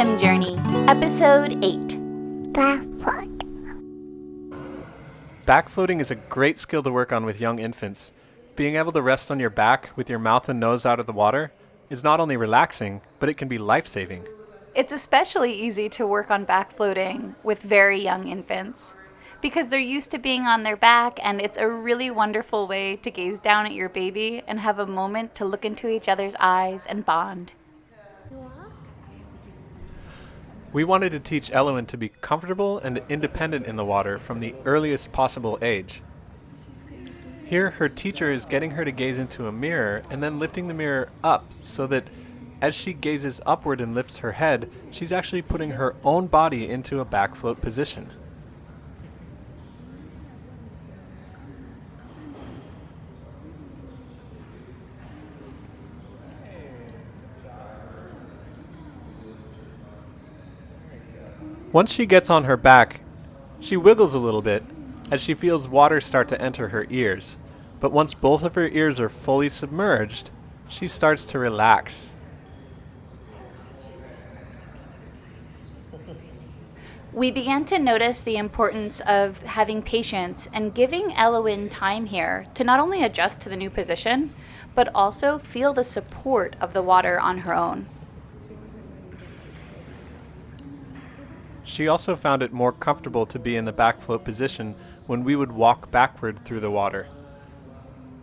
Swim Journey, Episode 8. Backfloat. Backfloating is a great skill to work on with young infants. Being able to rest on your back with your mouth and nose out of the water is not only relaxing, but it can be life-saving. It's especially easy to work on backfloating with very young infants because they're used to being on their back, and it's a really wonderful way to gaze down at your baby and have a moment to look into each other's eyes and bond. We wanted to teach Elowyn to be comfortable and independent in the water from the earliest possible age. Here, her teacher is getting her to gaze into a mirror and then lifting the mirror up so that as she gazes upward and lifts her head, she's actually putting her own body into a backfloat position. Once she gets on her back, she wiggles a little bit as she feels water start to enter her ears. But once both of her ears are fully submerged, she starts to relax. We began to notice the importance of having patience and giving Elowyn time here to not only adjust to the new position, but also feel the support of the water on her own. She also found it more comfortable to be in the backfloat position when we would walk backward through the water.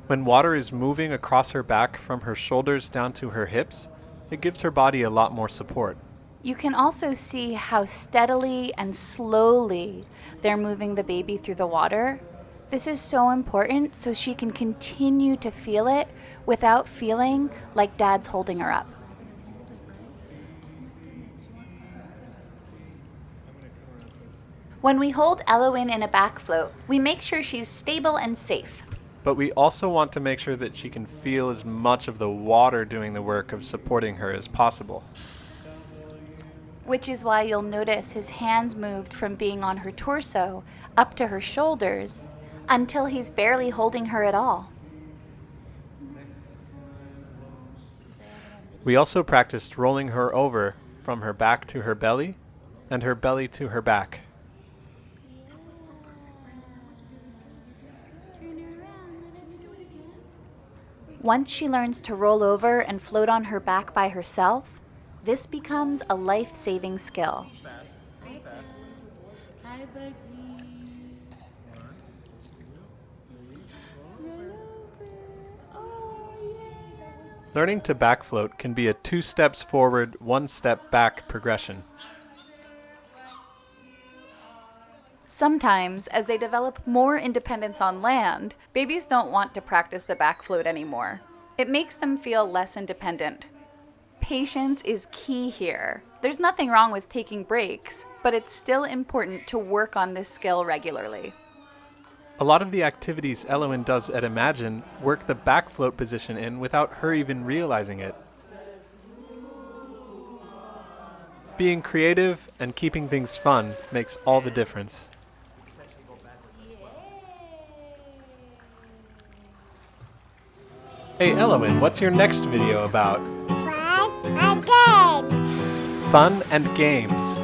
When water is moving across her back from her shoulders down to her hips, it gives her body a lot more support. You can also see how steadily and slowly they're moving the baby through the water. This is so important so she can continue to feel it without feeling like Dad's holding her up. When we hold Elowyn in a backfloat, we make sure she's stable and safe. But we also want to make sure that she can feel as much of the water doing the work of supporting her as possible. Which is why you'll notice his hands moved from being on her torso up to her shoulders until he's barely holding her at all. We also practiced rolling her over from her back to her belly and her belly to her back. Once she learns to roll over and float on her back by herself, this becomes a life-saving skill. Learning to backfloat can be a 2 steps forward, 1 step back progression. Sometimes, as they develop more independence on land, babies don't want to practice the backfloat anymore. It makes them feel less independent. Patience is key here. There's nothing wrong with taking breaks, but it's still important to work on this skill regularly. A lot of the activities Elowyn does at Imagine work the backfloat position in without her even realizing it. Being creative and keeping things fun makes all the difference. Hey Elowyn, what's your next video about? Fun and games. Fun and games.